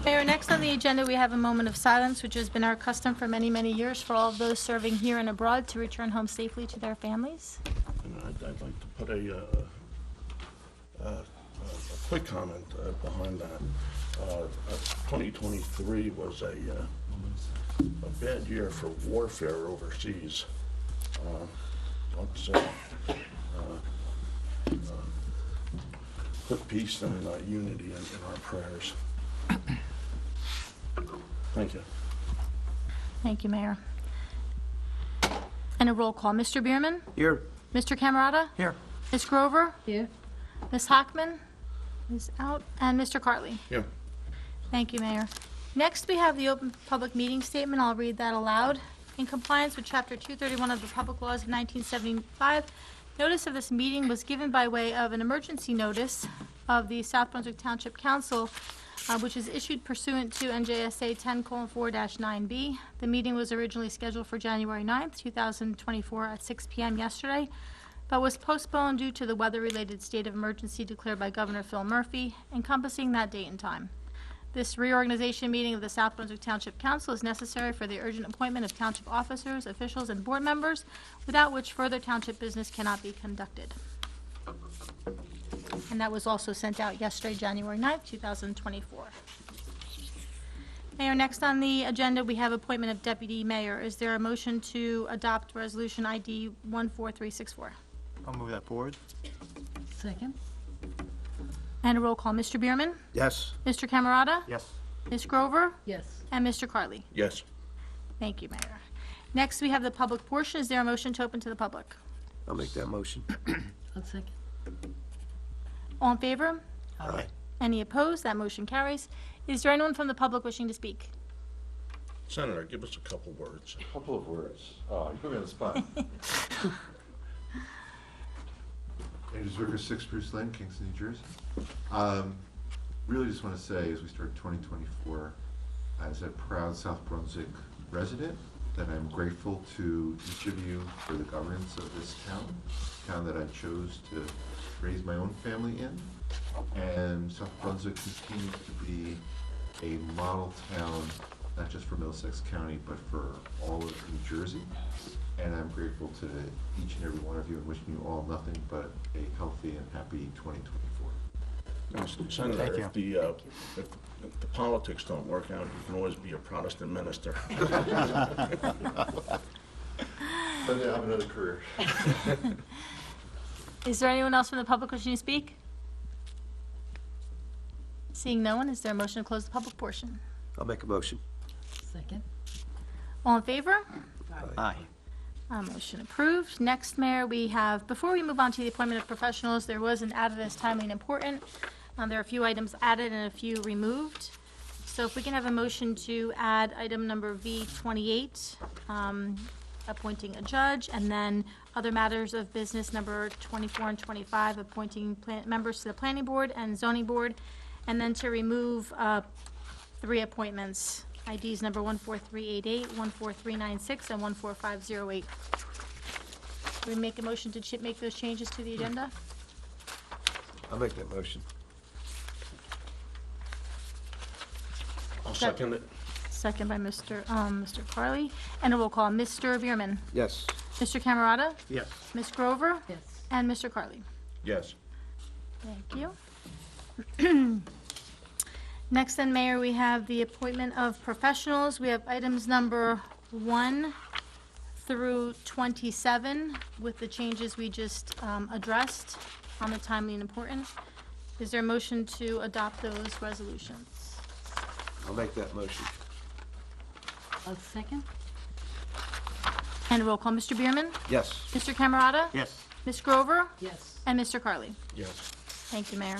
Mayor, next on the agenda, we have a moment of silence, which has been our custom for many, many years for all of those serving here and abroad to return home safely to their families. And I'd like to put a quick comment behind that. 2023 was a bad year for warfare overseas. Let's put peace and unity in our prayers. Thank you. Thank you, Mayor. And a roll call. Mr. Bierman? Here. Mr. Camerata? Here. Ms. Grover? Here. Ms. Hockman is out. And Mr. Cartley? Yeah. Thank you, Mayor. Next, we have the open public meeting statement. I'll read that aloud. In compliance with Chapter 231 of the Public Laws of 1975, notice of this meeting was given by way of an emergency notice of the South Brunswick Township Council, which is issued pursuant to NJSA 10:4-9B. The meeting was originally scheduled for January 9th, 2024 at 6 p.m. yesterday, but was postponed due to the weather-related state of emergency declared by Governor Phil Murphy, encompassing that date and time. This reorganization meeting of the South Brunswick Township Council is necessary for the urgent appointment of township officers, officials, and board members, without which further township business cannot be conducted. And that was also sent out yesterday, January 9th, 2024. Mayor, next on the agenda, we have appointment of deputy mayor. Is there a motion to adopt resolution ID 14364? I'll move that forward. Second. And a roll call. Mr. Bierman? Yes. Mr. Camerata? Yes. Ms. Grover? Yes. And Mr. Cartley? Yes. Thank you, Mayor. Next, we have the public portion. Is there a motion to open to the public? I'll make that motion. I'll second. All in favor? Aye. Any opposed? That motion carries. Is there anyone from the public wishing to speak? Senator, give us a couple words. Couple of words. Oh, you put me on the spot. Andrews River, 6 Bruce Lane, Kingston, New Jersey. Really just want to say, as we start 2024, as a proud South Brunswick resident, that I'm grateful to each of you for the governance of this town that I chose to raise my own family in. And South Brunswick continues to be a model town, not just for Middlesex County, but for all of New Jersey. And I'm grateful to each and every one of you and wishing you all nothing but a healthy and happy 2024. Senator, Thank you. if the politics don't work out, you can always be a Protestant minister. But yeah, I have another career. Is there anyone else from the public wishing to speak? Seeing no one, is there a motion to close the public portion? I'll make a motion. Second. All in favor? Aye. Motion approved. Next, Mayor, we have, before we move on to the appointment of professionals, there was an added as timely and important. There are a few items added and a few removed. So if we can have a motion to add item number V28, appointing a judge, and then other matters of business number 24 and 25, appointing members to the planning board and zoning board, and then to remove 3 appointments. IDs number 14388, 14396, and 14508. We make a motion to make those changes to the agenda? I'll make that motion. I'll second it. Second by Mr. Carley. And a roll call. Mr. Bierman? Yes. Mr. Camerata? Yes. Ms. Grover? Yes. And Mr. Carley? Yes. Thank you. Next then, Mayor, we have the appointment of professionals. We have items number 1 through 27 with the changes we just addressed on the timely and important. Is there a motion to adopt those resolutions? I'll make that motion. I'll second. And a roll call. Mr. Bierman? Yes. Mr. Camerata? Yes. Ms. Grover? Yes. And Mr. Carley? Yes. Thank you, Mayor.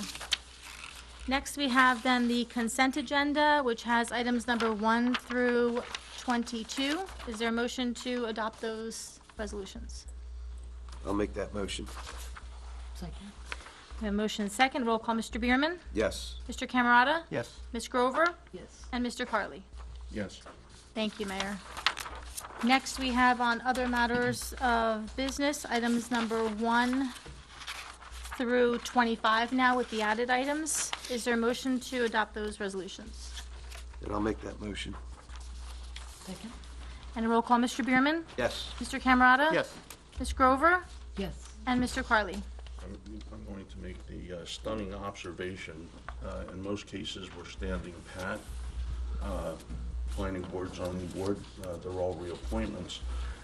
Next, we have then the consent agenda, which has items number 1 through 22. Is there a motion to adopt those resolutions? I'll make that motion. Second. We have a motion and second. Roll call. Mr. Bierman? Yes. Mr. Camerata? Yes. Ms. Grover? Yes. And Mr. Carley? Yes. Thank you, Mayor. Next, we have on other matters of business, items number 1 through 25 now with the added items. Is there a motion to adopt those resolutions? And I'll make that motion. Second? And a roll call, Mr. Bierman? Yes. Mr. Camerata? Yes. Ms. Grover? Yes. And Mr. Carly? I'm going to make the stunning observation, in most cases, we're standing pat. Planning board, zoning board, they're all reappointments.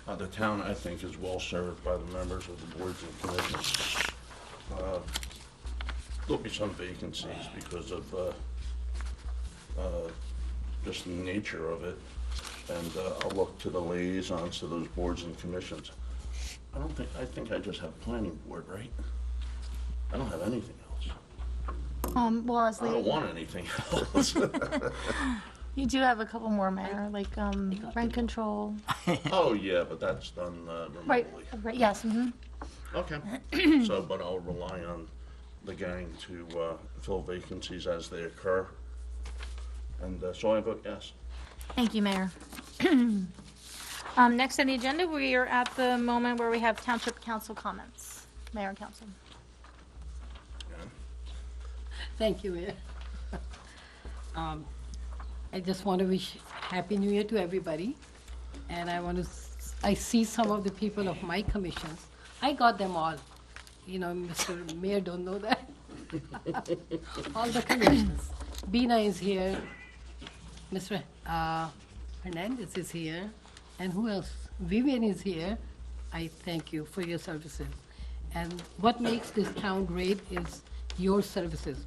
The town, I think, is well-served by the members of the boards and commissions. There'll be some vacancies because of just the nature of it, and I'll look to the liaisons to those boards and commissions. I think I just have planning board, right? I don't have anything else. Well, as I don't the, want anything else. you do have a couple more, Mayor, like, rent control. Oh, yeah, but that's done Right, remotely. right, yes, Okay. So, but I'll rely on the gang to fill vacancies as they occur. And so I vote yes. Thank you, Mayor. Next on the agenda, we are at the moment where we have Township Council comments. Mayor and Council. Thank you, Mayor. I just want to wish Happy New Year to everybody. And I see some of the people of my commissions. I got them all. You know, Mr. Mayor don't know that. All the commissions. Bina is here. Mr. Hernandez is here. And who else? Vivian is here. I thank you for your services. And what makes this town great is your services.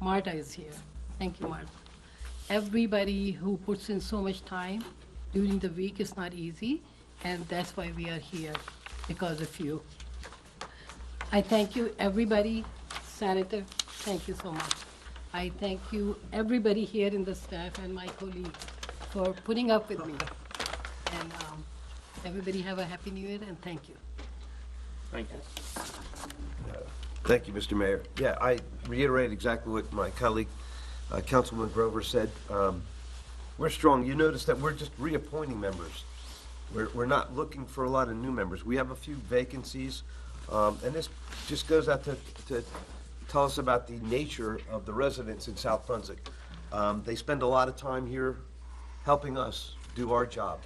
Marta is here. Thank you, Marta. Everybody who puts in so much time during the week is not easy, and that's why we are here, because of you. I thank you, everybody. Senator, thank you so much. I thank you, everybody here in the staff and my colleagues for putting up with me. And everybody have a Happy New Year, and thank you. Thank you. Thank you, Mr. Mayor. Yeah, I reiterate exactly what my colleague, Councilman Grover said. We're strong. You notice that we're just reappointing members. We're not looking for a lot of new members. We have a few vacancies, and this just goes out to tell us about the nature of the residents in South Brunswick. They spend a lot of time here helping us do our job,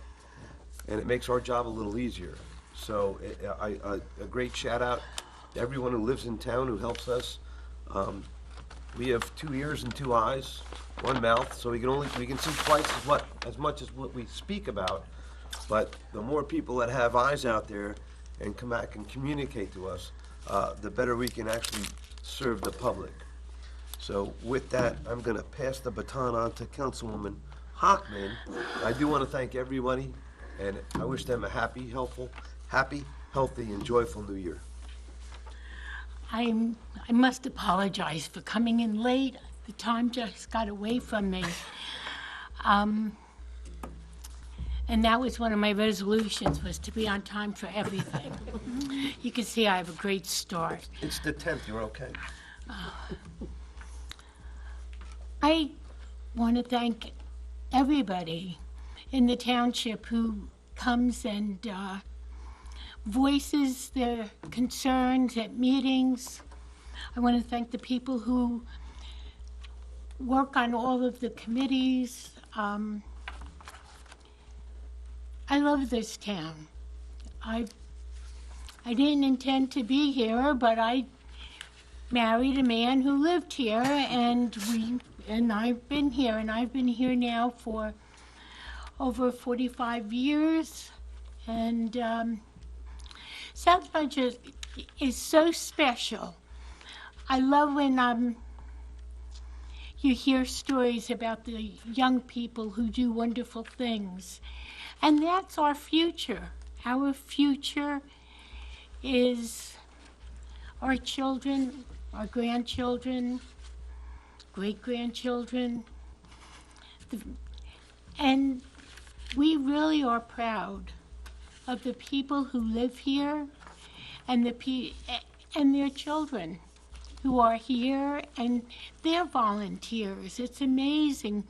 and it makes our job a little easier. So a great shout out to everyone who lives in town who helps us. We have 2 ears and 2 eyes, 1 mouth, so we can see twice as much as what we speak about. But the more people that have eyes out there and come back and communicate to us, the better we can actually serve the public. So with that, I'm going to pass the baton on to Councilwoman Hockman. I do want to thank everybody, and I wish them a happy, healthy, and joyful New Year. I must apologize for coming in late. The time just got away from me. And that was one of my resolutions, was to be on time for everything. You can see I have a great start. It's the 10th, you're okay. I want to thank everybody in the township who comes and voices their concerns at meetings. I want to thank the people who work on all of the committees. I love this town. I didn't intend to be here, but I married a man who lived here, and I've been here, and I've been here now for over 45 years, and South Brunswick is so special. I love when you hear stories about the young people who do wonderful things. And that's our future. Our future is our children, our grandchildren, great-grandchildren. And we really are proud of the people who live here and and their children who are here, and they're volunteers. It's amazing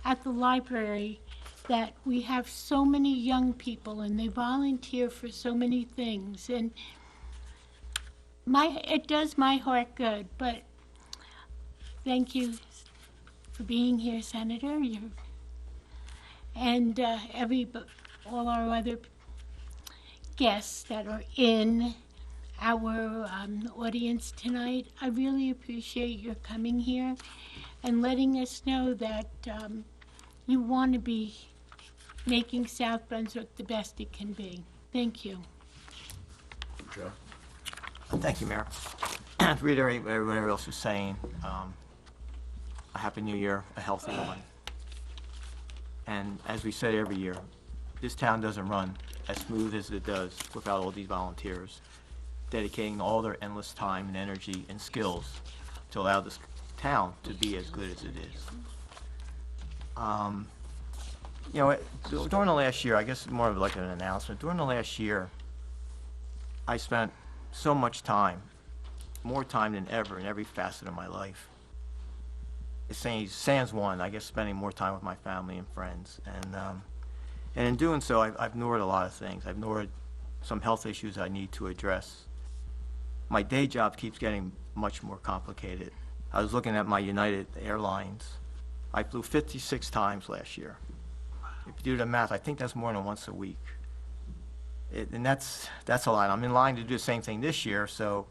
at the library that we have so many young people, and they volunteer for so many things. And it does my heart good. But thank you for being here, Senator. You're and all our other guests that are in our audience tonight. I really appreciate your coming here and letting us know that you want to be making South Brunswick the best it can be. Thank you. Joe? Thank you, Mayor. To reiterate what everyone else is saying, a Happy New Year, a healthy one. And as we say every year, this town doesn't run as smooth as it does without all these volunteers dedicating all their endless time and energy and skills to allow this town to be as good as it is. During the last year, I guess more of like an announcement, during the last year, I spent so much time, more time than ever in every facet of my life. It's saying sans one, I guess spending more time with my family and friends. And in doing so, I've ignored a lot of things. I've ignored some health issues I need to address. My day job keeps getting much more complicated. I was looking at my United Airlines. I flew 56 times last year. If you do the math, I think that's more than once a week. And that's a lot. I'm in line to do the same thing this year, so,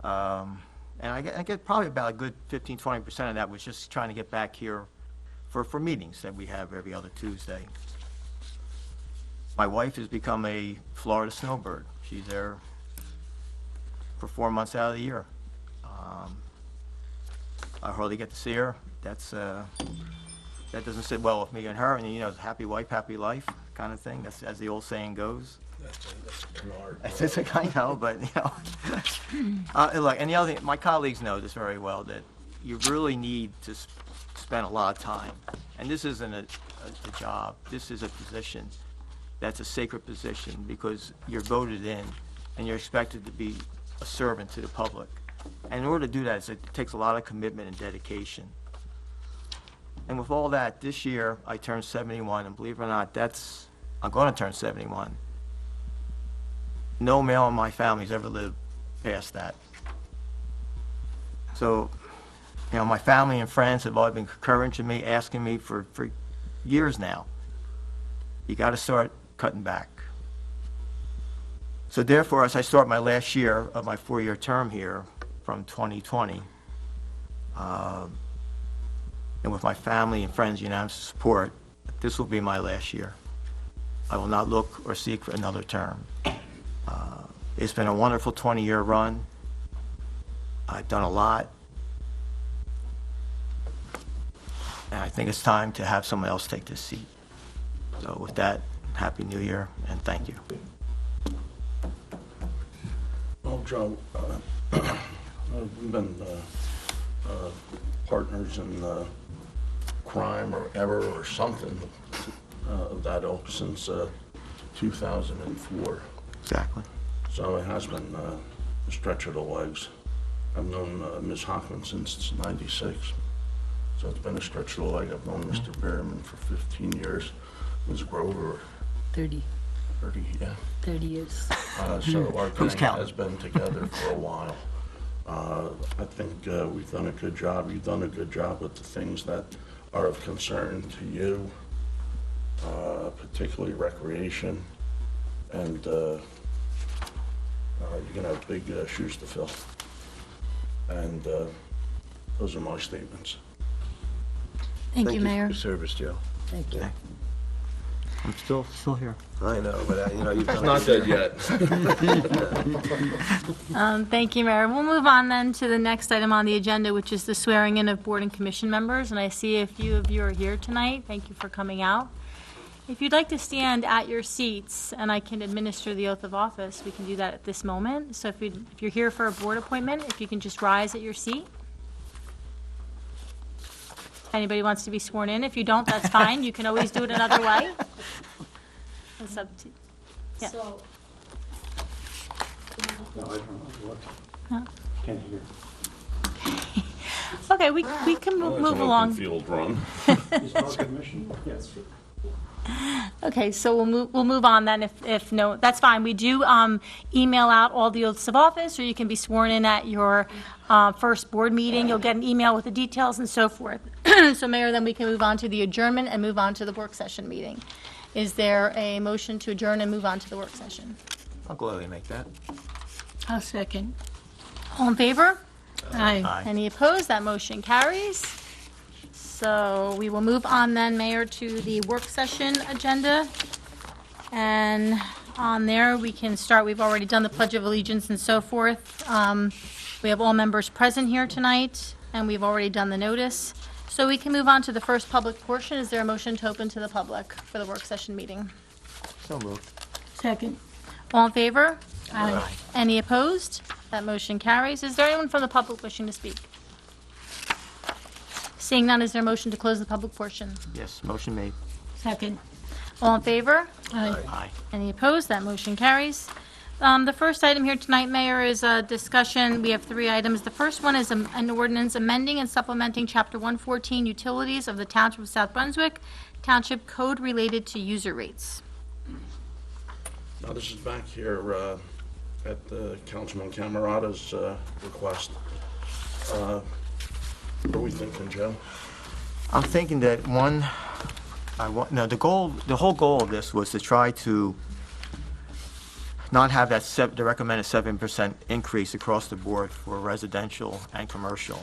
and I get probably about a good 15-20% of that was just trying to get back here for meetings that we have every other Tuesday. My wife has become a Florida snowbird. She's there for 4 months out of the year. I hardly get to see her. That doesn't sit well with me and her, and it's happy wife, happy life kind of thing. That's as the old saying goes. That's an art. It's I know, but look, and the other thing, my colleagues know this very well, that you really need to spend a lot of time. And this isn't a job. This is a position that's a sacred position because you're voted in and you're expected to be a servant to the public. And in order to do that, it takes a lot of commitment and dedication. And with all that, this year I turned 71, and believe it or not, I'm going to turn 71. No male in my family's ever lived past that. So, my family and friends have all been encouraging me, asking me for years now, you got to start cutting back. So therefore, as I start my last year of my 4-year term here from 2020, and with my family and friends' unanimous support, this will be my last year. I will not look or seek for another term. It's been a wonderful 20-year run. I've done a lot. And I think it's time to have someone else take this seat. So with that, Happy New Year, and thank you. Well, Joe, we've been partners in crime or error or something of that ilk since 2004. Exactly. So it has been a stretch of the legs. I've known Ms. Hoffman since '96. So it's been a stretch of the leg. I've known Mr. Behrman for 15 years. Ms. Grover, 30 years. So our Who's gang counting? has been together for a while. I think we've done a good job. You've done a good job with the things that are of concern to you, particularly recreation, and you're gonna have big shoes to fill. And those are my statements. Thank you, Mayor. for your service, Joe. Thank you. I'm still here. I know, but you've done Not dead yet. Thank you, Mayor. We'll move on then to the next item on the agenda, which is the swearing in of board and commission members. And I see a few of you are here tonight. Thank you for coming out. If you'd like to stand at your seats and I can administer the oath of office, we can do that at this moment. So if you're here for a board appointment, if you can just rise at your seat. If anybody wants to be sworn in, if you don't, that's fine. You can always do it another way. It's up to, yeah. So, Okay, we can move along. Field run. Okay, so we'll move on then if no, that's fine. We do email out all the oaths of office, or you can be sworn in at your first board meeting. You'll get an email with the details and so forth. So Mayor, then we can move on to the adjournment and move on to the work session meeting. Is there a motion to adjourn and move on to the work session? I'll gladly make that. I'll second. All in favor? Aye. Aye. Any opposed? That motion carries. So we will move on then, Mayor, to the work session agenda. And on there, we can start, we've already done the Pledge of Allegiance and so forth. We have all members present here tonight, and we've already done the notice. So we can move on to the first public portion. Is there a motion to open to the public for the work session meeting? So moved. Second. All in favor? Aye. Any opposed? That motion carries. Is there anyone from the public wishing to speak? Seeing none, is there a motion to close the public portion? Yes, motion made. Second. All in favor? Aye. Aye. Any opposed? That motion carries. The first item here tonight, Mayor, is a discussion. We have 3 items. The first one is an ordinance amending and supplementing Chapter 114 Utilities of the Township of South Brunswick, Township Code related to user rates. Now, this is back here at the Councilman Camerata's request. What are we thinking, Joe? I'm thinking that the whole goal of this was to try to not have the recommended 7% increase across the board for residential and commercial.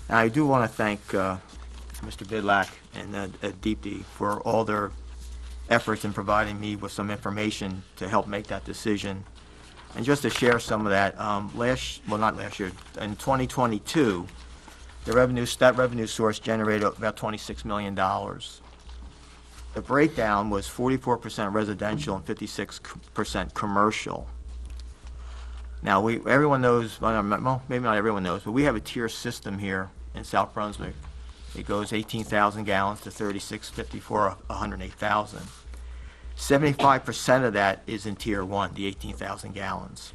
And I do want to thank Mr. Bidlack and Deepti for all their efforts in providing me with some information to help make that decision. And just to share some of that, not last year, in 2022, that revenue source generated about $26 million. The breakdown was 44% residential and 56% commercial. Now, everyone knows, well, maybe not everyone knows, but we have a tier system here in South Brunswick. It goes 18,000 gallons to 3654, 108,000. 75% of that is in tier 1, the 18,000 gallons.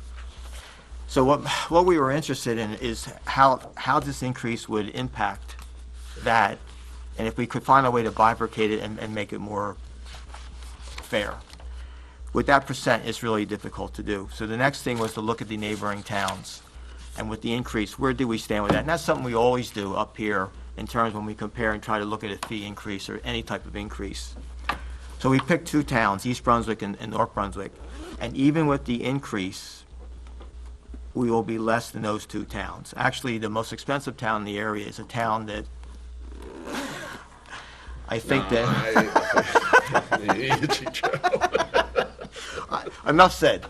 So what we were interested in is how this increase would impact that, and if we could find a way to bifurcate it and make it more fair. With that percent, it's really difficult to do. So the next thing was to look at the neighboring towns, and with the increase, where do we stand with that? And that's something we always do up here in terms when we compare and try to look at a fee increase or any type of increase. So we picked 2 towns, East Brunswick and North Brunswick, and even with the increase, we will be less than those 2 towns. Actually, the most expensive town in the area is a town that I think Easy, Joe. enough said.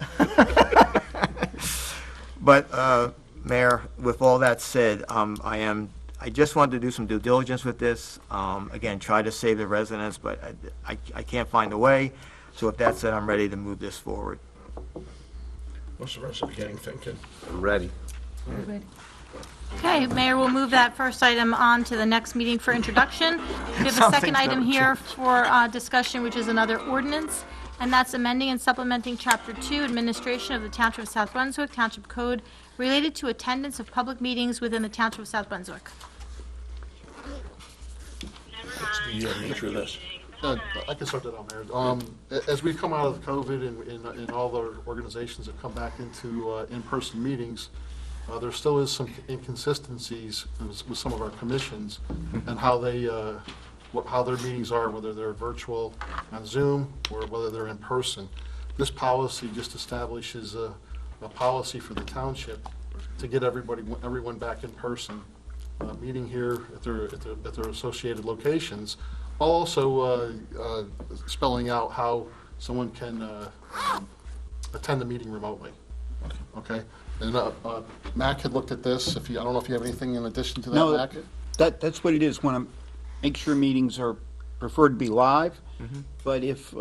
But, Mayor, with all that said, I just wanted to do some due diligence with this. Again, try to save the residents, but I can't find a way. So with that said, I'm ready to move this forward. What's the rest of the gang thinking? I'm ready. Okay, Mayor, we'll move that first item on to the next meeting for introduction. We have a second item here for discussion, which is another ordinance, and that's amending and supplementing Chapter 2, Administration of the Township of South Brunswick, Township Code, related to attendance of public meetings within the Township of South Brunswick. What's the nature of this? I can start that out, Mayor. As we come out of COVID and all the organizations have come back into in-person meetings, there still is some inconsistencies with some of our commissions and how how their meetings are, whether they're virtual on Zoom or whether they're in person. This policy just establishes a policy for the township to get everyone back in person, meeting here at their associated locations, while also spelling out how someone can attend the meeting remotely. Okay? And Mac had looked at this. I don't know if you have anything in addition to that, No, Mac? that's what it is. Want to make sure meetings are preferred to be live. But if,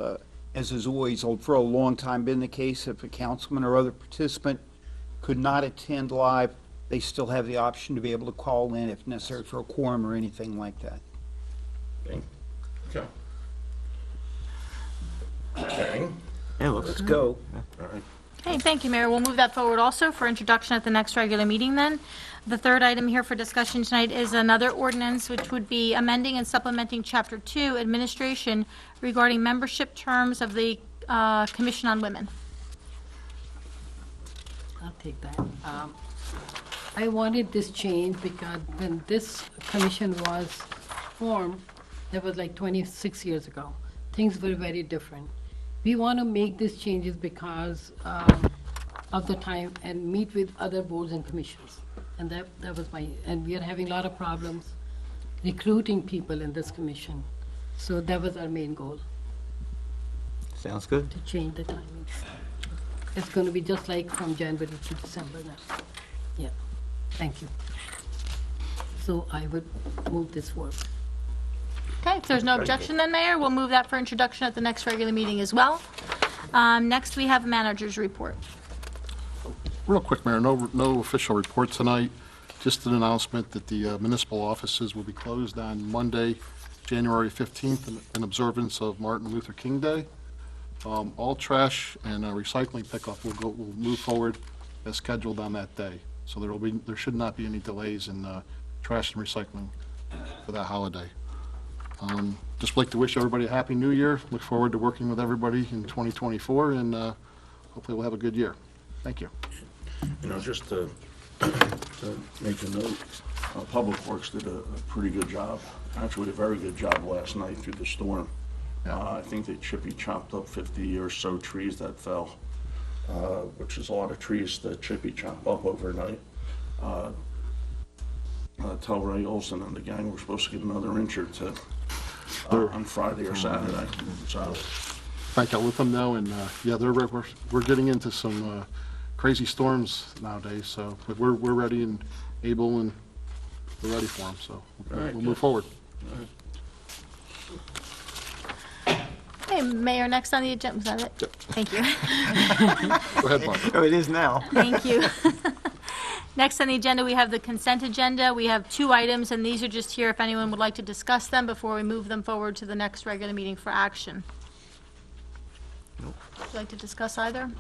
as has always, for a long time been the case, if a councilman or other participant could not attend live, they still have the option to be able to call in if necessary for a quorum or anything like that. Okay. Okay. It looks Let's go. All right. Okay, thank you, Mayor. We'll move that forward also for introduction at the next regular meeting then. The third item here for discussion tonight is another ordinance, which would be amending and supplementing Chapter 2, Administration, regarding membership terms of the Commission on Women. I'll take that. I wanted this change because when this commission was formed, that was like 26 years ago, things were very different. We want to make these changes because of the time and meet with other boards and commissions. And that was and we are having a lot of problems recruiting people in this commission. So that was our main goal, Sounds good. to change the timings. It's going to be just like from January to December now. Yeah, thank you. So I would move this forward. Okay, if there's no objection then, Mayor, we'll move that for introduction at the next regular meeting as well. Next, we have manager's report. Real quick, Mayor, no official report tonight, just an announcement that the municipal offices will be closed on Monday, January 15th, in observance of Martin Luther King Day. All trash and recycling pickup will move forward as scheduled on that day. So there should not be any delays in trash and recycling for that holiday. Just like to wish everybody a happy new year. Look forward to working with everybody in 2024, and hopefully we'll have a good year. Thank you. You know, just to make a note, Public Works did a pretty good job, actually a very good job last night through the storm. I think they chopped up 50 or so trees that fell, which is a lot of trees that Chippy chopped up overnight. Tell Ray Olson and the gang we're supposed to get another inch or two on Friday or Saturday. So, Frank, I'll let them know, and yeah, we're getting into some crazy storms nowadays, so but we're ready and able, and we're ready for them, so we'll move forward. Okay, Mayor, next on the agenda, was that it? Thank you. Go ahead, Barbara. Oh, it is now. Thank you. Next on the agenda, we have the consent agenda. We have 2 items, and these are just here if anyone would like to discuss them before we move them forward to the next regular meeting for action. Would you like to discuss either?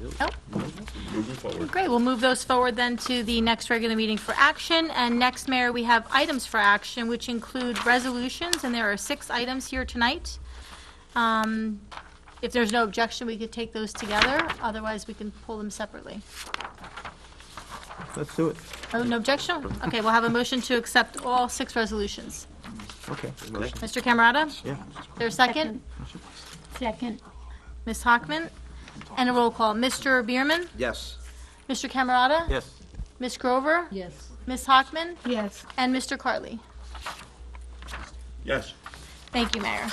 Nope. moving forward. Great, we'll move those forward then to the next regular meeting for action. And next, Mayor, we have items for action, which include resolutions, and there are 6 items here tonight. If there's no objection, we could take those together. Otherwise, we can pull them separately. Let's do it. Oh, no objection? Okay, we'll have a motion to accept all 6 resolutions. Okay. Mr. Camerata? Yeah. There's a second? Second. Ms. Hockman? And a roll call. Mr. Bierman? Yes. Mr. Camerata? Yes. Ms. Grover? Yes. Ms. Hockman? Yes. And Mr. Carley? Yes. Thank you, Mayor.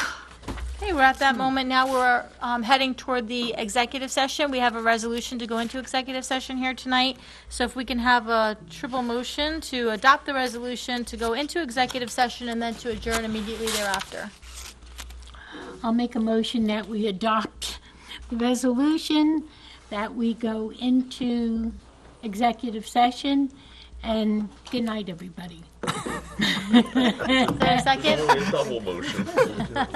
Okay, we're at that moment now. We're heading toward the executive session. We have a resolution to go into executive session here tonight. So if we can have a triple motion to adopt the resolution, to go into executive session, and then to adjourn immediately thereafter. I'll make a motion that we adopt the resolution, that we go into executive session, and good night, everybody. Is there a second? Only a double motion.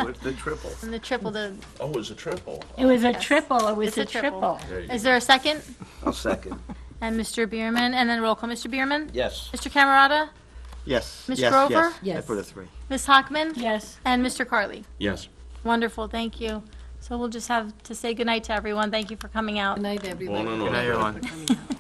With the triple. And the triple, Oh, it's a triple. It was a Yes. triple, it was It's a a triple. triple. There you is there a second? I'll second. And Mr. Bierman, and then roll call. Mr. Bierman? Yes. Mr. Camerata? Yes. Ms. Yes, Grover? Yes. I Yes. put a 3. Ms. Hockman? Yes. And Mr. Carley? Yes. Wonderful, thank you. So we'll just have to say goodnight to everyone. Thank you for coming out. Good night, everybody. One and all. Good night, everyone. For coming out.